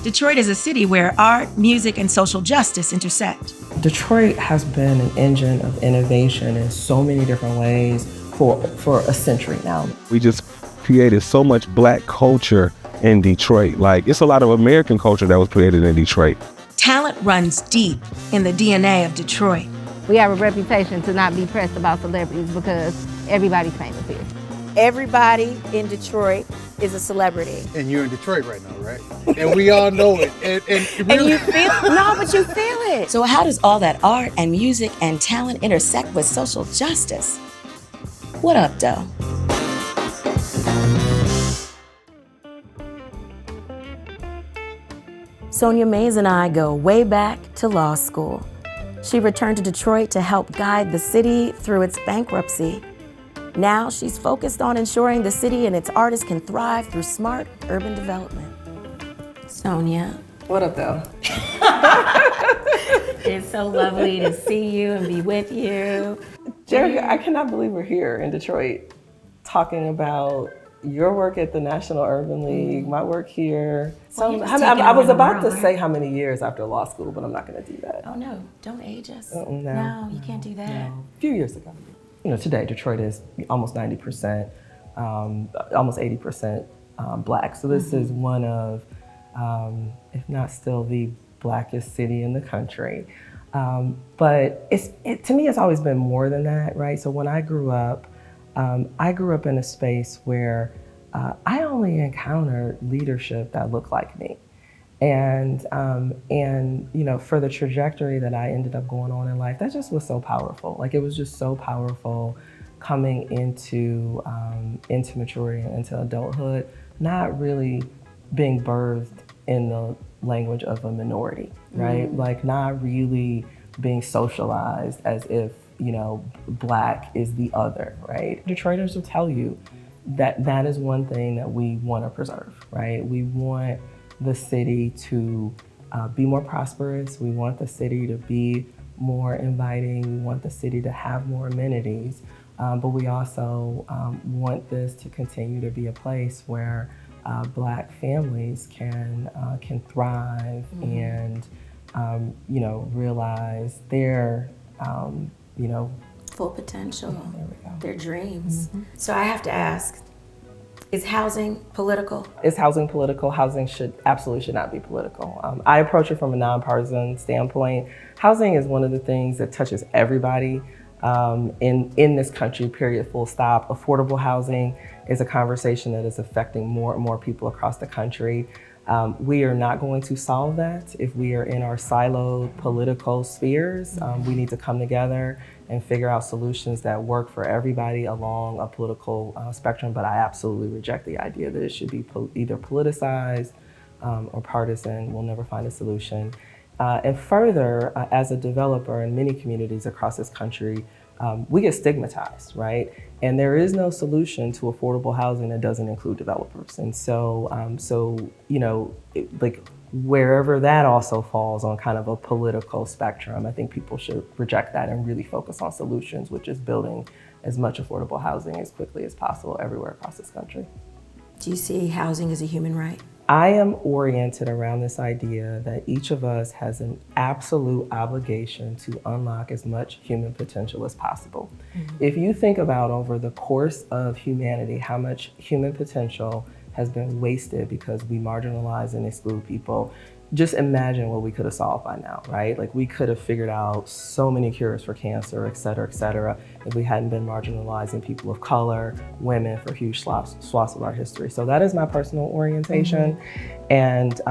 Detroit is a city where art, music, and social justice intersect. Detroit has been an engine of innovation in so many different ways for a century now. We just created so much Black culture in Detroit. Like, it's a lot of American culture that was created in Detroit. Talent runs deep in the DNA of Detroit. We have a reputation to not be pressed about celebrities because everybody's famous here. Everybody in Detroit is a celebrity. And you're in Detroit right now, right? And we all know it. And you feel, no, but you feel it. So how does all that art and music and talent intersect with social justice? What up, though? Sonya Mays and I go way back to law school. She returned to Detroit to help guide the city through its bankruptcy. Now she's focused on ensuring the city and its artists can thrive through smart urban development. Sonya. What up, though? It's so lovely to see you and be with you. Jerika, I cannot believe we're here in Detroit talking about your work at the National Urban League, my work here. Well, I was about to say how many years after law school, but I'm not going to do that. Oh no, don't age us. No, you can't do that. No. A few years ago. You know, today Detroit is almost 90%, almost 80% Black. So this is one of, if not still the Blackest city in the country. But to me, it's always been more than that, right? So when I grew up in a space where I only encountered leadership that looked like me. And you know, for the trajectory that I ended up going on in life, that just was so powerful. Like, it was just so powerful coming into maturity and into adulthood, not really being birthed in the language of a minority, right? Like, not really being socialized as if, you know, Black is the other, right? Detroiters will tell you that that is one thing that we want to preserve, right? We want the city to be more prosperous. We want the city to be more inviting. We want the city to have more amenities. But we also want this to continue to be a place where Black families can thrive and you know, realize their you know, Full potential, there we go. Their dreams. So I have to ask, is housing political? Is housing political? Housing absolutely should not be political. I approach it from a nonpartisan standpoint. Housing is one of the things that touches everybody in this country, period, full stop. Affordable housing is a conversation that is affecting more and more people across the country. We are not going to solve that if we are in our siloed political spheres. We need to come together and figure out solutions that work for everybody along a political spectrum, but I absolutely reject the idea that it should be either politicized or partisan. We'll never find a solution. And further, as a developer in many communities across this country, we get stigmatized, right? And there is no solution to affordable housing that doesn't include developers. And so, you know, like, wherever that also falls on kind of a political spectrum, I think people should reject that and really focus on solutions, which is building as much affordable housing as quickly as possible everywhere across this country. Do you see housing as a human right? I am oriented around this idea that each of us has an absolute obligation to unlock as much human potential as possible. If you think about over the course of humanity, how much human potential has been wasted because we marginalize and exclude people, just imagine what we could have solved by now, right? Like, we could have figured out so many cures for cancer, et cetera, if we hadn't been marginalizing people of color, women, for huge swaths of our history. So that is my personal orientation. And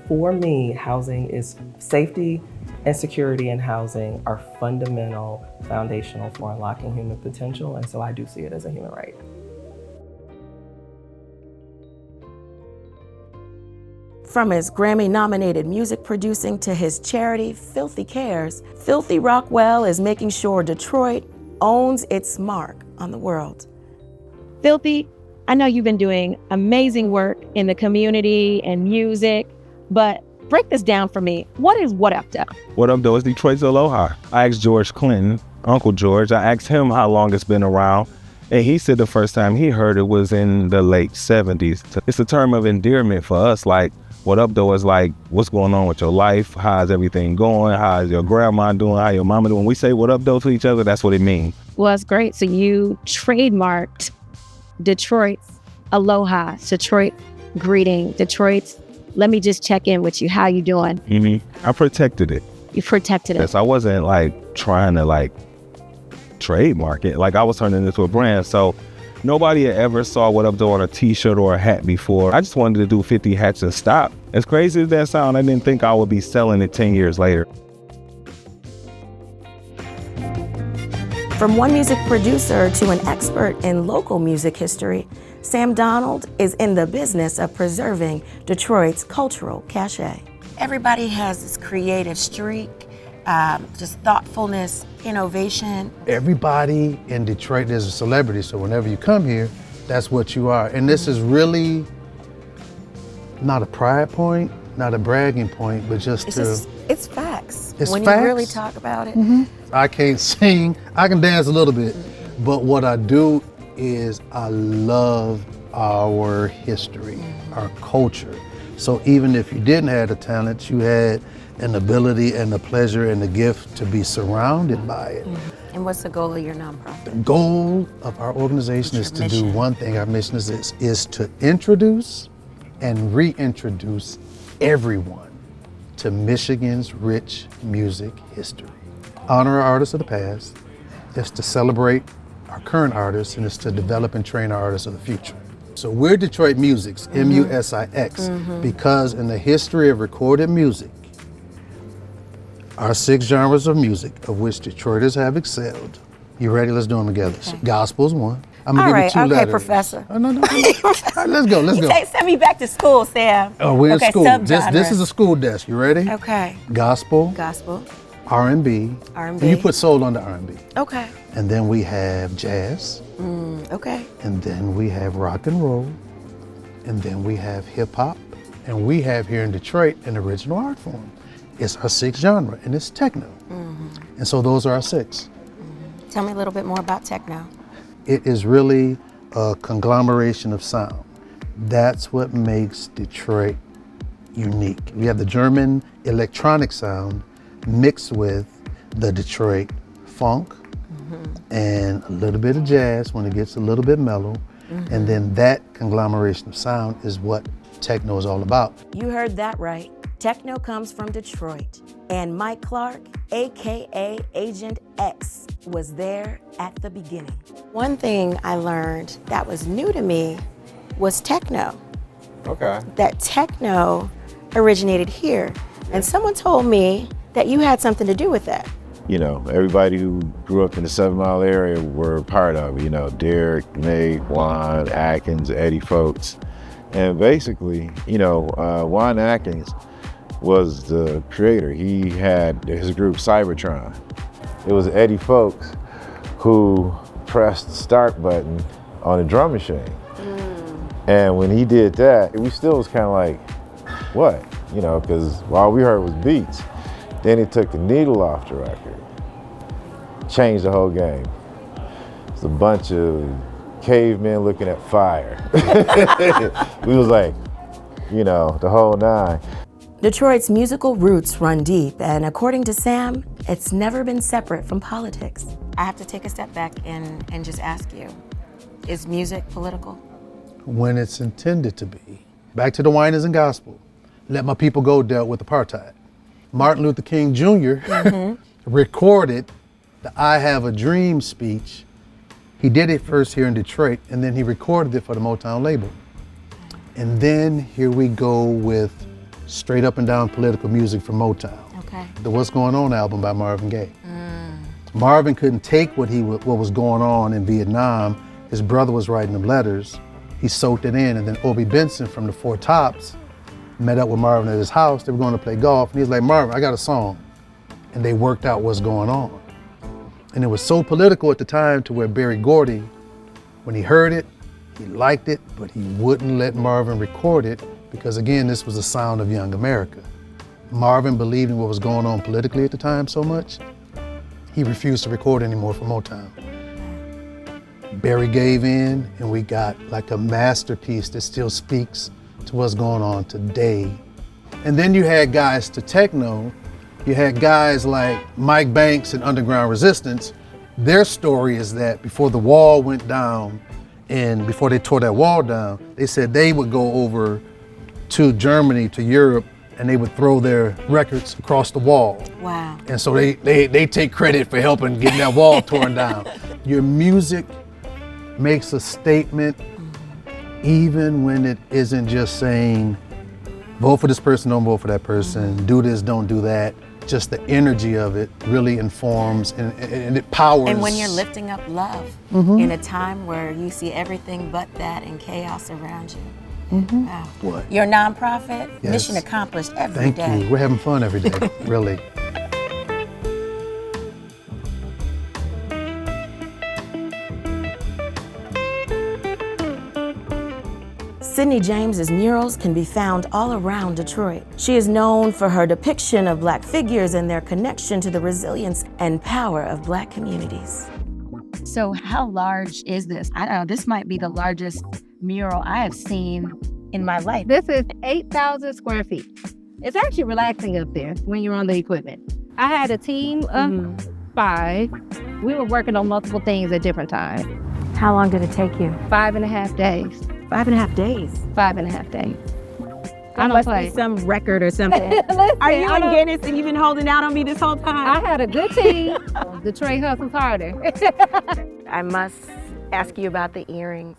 for me, housing is safety and security in housing are fundamental, foundational for unlocking human potential. And so I do see it as a human right. From his Grammy-nominated music producing to his charity, Filthy Cares, Filthy Rockwell is making sure Detroit owns its mark on the world. Filthy, I know you've been doing amazing work in the community and music, but break this down for me. What is What Up Though? What Up Though is Detroit's Aloha. I asked George Clinton, Uncle George, I asked him how long it's been around, and he said the first time he heard it was in the late 70s. It's a term of endearment for us, like, What up though is like, what's going on with your life? How's everything going? How's your grandma doing? How your mama doing? When we say what up though to each other, that's what it means. Well, it's great. So you trademarked Detroit's aloha, Detroit greeting, Detroit's let me just check in with you. How you doing? Mm-hmm. I protected it. You protected it. Yes, I wasn't like trying to like trademark it. Like I was turning it into a brand. So nobody had ever saw what up though on a t-shirt or a hat before. I just wanted to do 50 hats and stop. As crazy as that sound, I didn't think I would be selling it 10 years later. From one music producer to an expert in local music history, Sam Donald is in the business of preserving Detroit's cultural cachet. Everybody has this creative streak, just thoughtfulness, innovation. Everybody in Detroit is a celebrity, so whenever you come here, that's what you are. And this is really not a pride point, not a bragging point, but just it's facts. It's when facts. you really talk about it. I can't sing, I can dance a little bit, but what I do is I love our history, our culture. So even if you didn't have the talent, you had an ability and the pleasure and the gift to be surrounded by it. And what's the goal of your nonprofit? The goal of our organization is to do one thing. Our mission is to introduce and reintroduce everyone to Michigan's rich music history. Honor our artists of the past. It's to celebrate our current artists, and it's to develop and train our artists of the future. So we're Detroit Musics, M-U-S-I-X, because in the history of recorded music, our 6 genres of music, of which Detroiters have excelled. You ready? Let's do them together. Okay. Gospel's one. I'm All gonna right, give you 2 okay, letters. Professor. Oh, no. All right, let's go. Send me back to school, Sam. Oh, we're in school. Subgenre. This is a school desk. You ready? Okay. Gospel, R&B. R&B. And you put soul under R&B. Okay. And then we have jazz. Okay. And then we have rock and roll. And then we have hip hop. And we have here in Detroit an original art form. It's our 6th genre, and it's techno. And so those are our 6. Tell me a little bit more about techno. It is really a conglomeration of sound. That's what makes Detroit unique. We have the German electronic sound mixed with the Detroit funk and a little bit of jazz when it gets a little bit mellow. And then that conglomeration of sound is what techno is all about. You heard that right. Techno comes from Detroit. And Mike Clark, AKA Agent X, was there at the beginning. One thing I learned that was new to me was techno. Okay. That techno originated here. And someone told me that you had something to do with that. You know, everybody who grew up in the 7 Mile area were part of it. You know, Derek, Nate, Juan, Atkins, Eddie Folks. And basically, you know, Juan Atkins was the creator. He had his group Cybertron. It was Eddie Folks who pressed the start button on a drum machine. And when he did that, we still was kind of like, what? You know, because all we heard was beats. Then he took the needle off the record, changed the whole game. It's a bunch of cavemen looking at fire. We was like, you know, the whole 9. Detroit's musical roots run deep, and according to Sam, it's never been separate from politics. I have to take a step back and just ask you, is music political? When it's intended to be. Back to the whiners and gospel. Let My People Go dealt with apartheid. Martin Luther King Jr. recorded the I Have a Dream speech. He did it first here in Detroit, and then he recorded it for the Motown label. And then here we go with straight up and down political music from Motown. Okay. The What's Going On album by Marvin Gaye. Marvin couldn't take what was going on in Vietnam. His brother was writing them letters. He soaked it in, and then Obie Benson from the Four Tops met up with Marvin at his house. They were going to play golf, and he was like, Marvin, I got a song. And they worked out what's going on. And it was so political at the time to where Berry Gordy, when he heard it, he liked it, but he wouldn't let Marvin record it because, again, this was the sound of young America. Marvin believed in what was going on politically at the time so much, he refused to record anymore for Motown. Berry gave in, and we got like a masterpiece that still speaks to what's going on today And then you had guys to techno. You had guys like Mike Banks and Underground Resistance. Their story is that before the wall went down and before they tore that wall down, they said they would go over to Germany, to Europe, and they would throw their records across the wall. Wow. And so they take credit for helping getting that wall torn down. Your music makes a statement even when it isn't just saying, vote for this person, don't vote for that person, do this, don't do that. Just the energy of it really informs and it powers. And when you're lifting up love in a time where you see everything but that and chaos around you. Wow. What? Your nonprofit, Yes. mission accomplished every day. Thank you. We're having fun every day, really. Sydney James's murals can be found all around Detroit. She is known for her depiction of Black figures and their connection to the resilience and power of Black communities. So how large is this? I don't know, this might be the largest mural I have seen in my life. This is 8,000 square feet. It's actually relaxing up there when you're on the equipment. I had a team of 5. We were working on multiple things at different times. How long did it take you? 5.5 days. 5.5 days. 5.5 days. That must be some record or something. Listen, Are you in Guinness and you've been holding out on me this whole time? I had a good team. Detroit hustles harder. I must ask you about the earrings.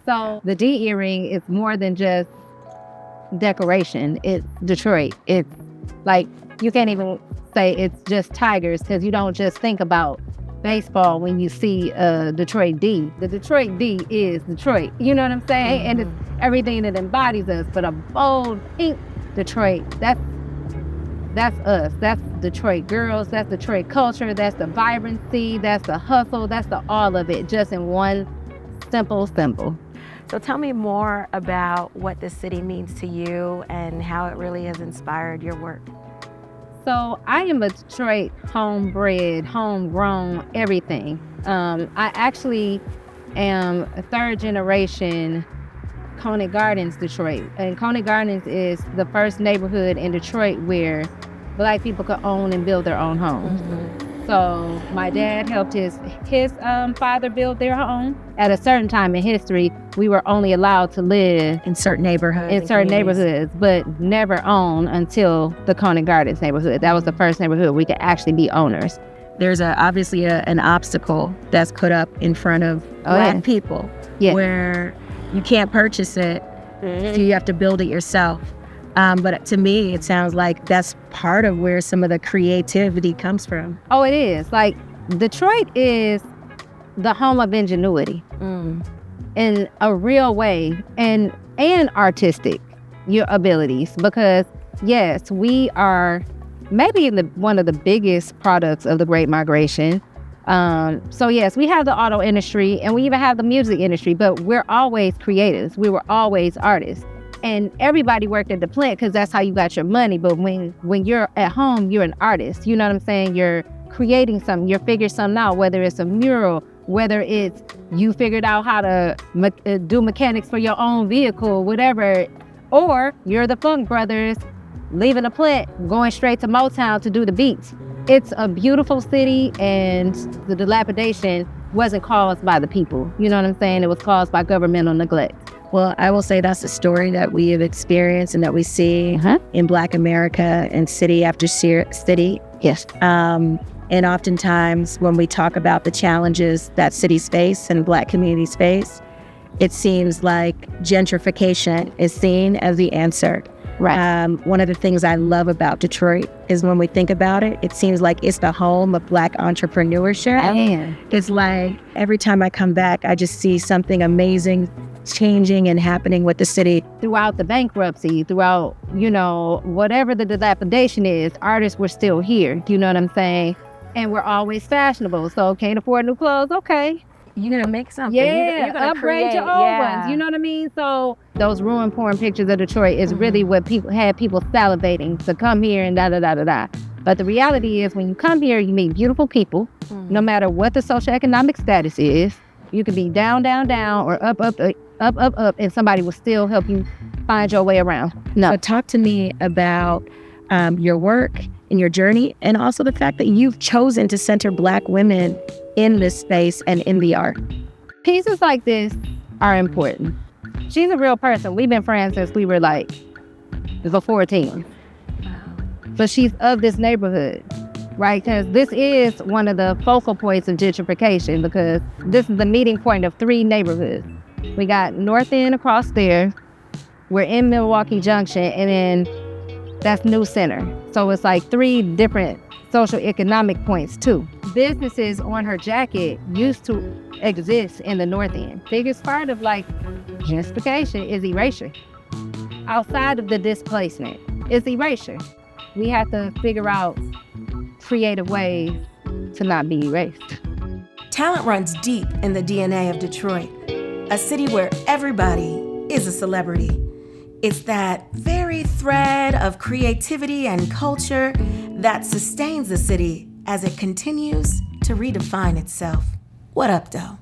So the D earring is more than just decoration. It's Detroit. It's like, you can't even say it's just Tigers because you don't just think about baseball when you see Detroit D. The Detroit D is Detroit. You know what I'm saying? And it's everything that embodies us. But a bold pink Detroit, that's us. That's Detroit girls. That's Detroit culture. That's the vibrancy. That's the hustle. That's the all of it, just in one simple symbol. So tell me more about what the city means to you and how it really has inspired your work. So I am a Detroit homebred, homegrown, everything. I actually am a 3rd generation Coney Gardens, Detroit. And Coney Gardens is the first neighborhood in Detroit where Black people could own and build their own homes. So my dad helped his father build their home. At a certain time in history, we were only allowed to live In certain neighborhoods. but never own until the Coney Gardens neighborhood. That was the first neighborhood we could actually be owners. There's obviously an obstacle that's put up in front of Black people where you can't purchase it, so you have to build it yourself. But to me, it sounds like that's part of where some of the creativity comes from. Oh, it is. Like, Detroit is the home of ingenuity in a real way and artistic, your abilities. Because, yes, we are maybe one of the biggest products of the Great Migration. So, yes, we have the auto industry and we even have the music industry, but we're always creatives. We were always artists. And everybody worked at the plant because that's how you got your money. But when you're at home, you're an artist. You know what I'm saying? You're creating something. You're figuring something out, whether it's a mural, whether it's you figured out how to do mechanics for your own vehicle, whatever. Or you're the Funk Brothers leaving the plant, going straight to Motown to do the beats. It's a beautiful city, and the dilapidation wasn't caused by the people. You know what I'm saying? It was caused by governmental neglect. Well, I will say that's a story that we have experienced and that we see in Black America and city after city. Yes. And oftentimes when we talk about the challenges that cities face and Black communities face, it seems like gentrification is seen as the answer. Right. One of the things I love about Detroit is when we think about it, it seems like it's the home of Black entrepreneurship. Man. It's like every time I come back, I just see something amazing changing and happening with the city. Throughout the bankruptcy, throughout, whatever the dilapidation is, artists were still here. You know what I'm saying? And we're always fashionable. So can't afford new clothes? Okay. You're going to make something. Yeah, you're gonna upgrade your old ones. You know what I mean? So those ruin porn pictures of Detroit is really what people salivating to come here and da-da-da-da-da. But the reality is when you come here, you meet beautiful people, no matter what the socioeconomic status is. You could be down, down, down, or up, up. up, and somebody will still help you find your way around. No. But talk to me about your work and your journey, and also the fact that you've chosen to center Black women in this space and in the art. Pieces like this are important. She's a real person. We've been friends since we were like before teens. But she's of this neighborhood, right? Because this is one of the focal points of gentrification, because this is the meeting point of 3 neighborhoods. We got North End across there. We're in Milwaukee Junction, and then that's New Center. So it's like 3 different social economic points too. Businesses on her jacket used to exist in the North End. Biggest part of like gentrification is erasure. Outside of the displacement is erasure. We have to figure out creative ways to not be erased. Talent runs deep in the DNA of Detroit, a city where everybody is a celebrity. It's that very thread of creativity and culture that sustains the city as it continues to redefine itself. What up, though?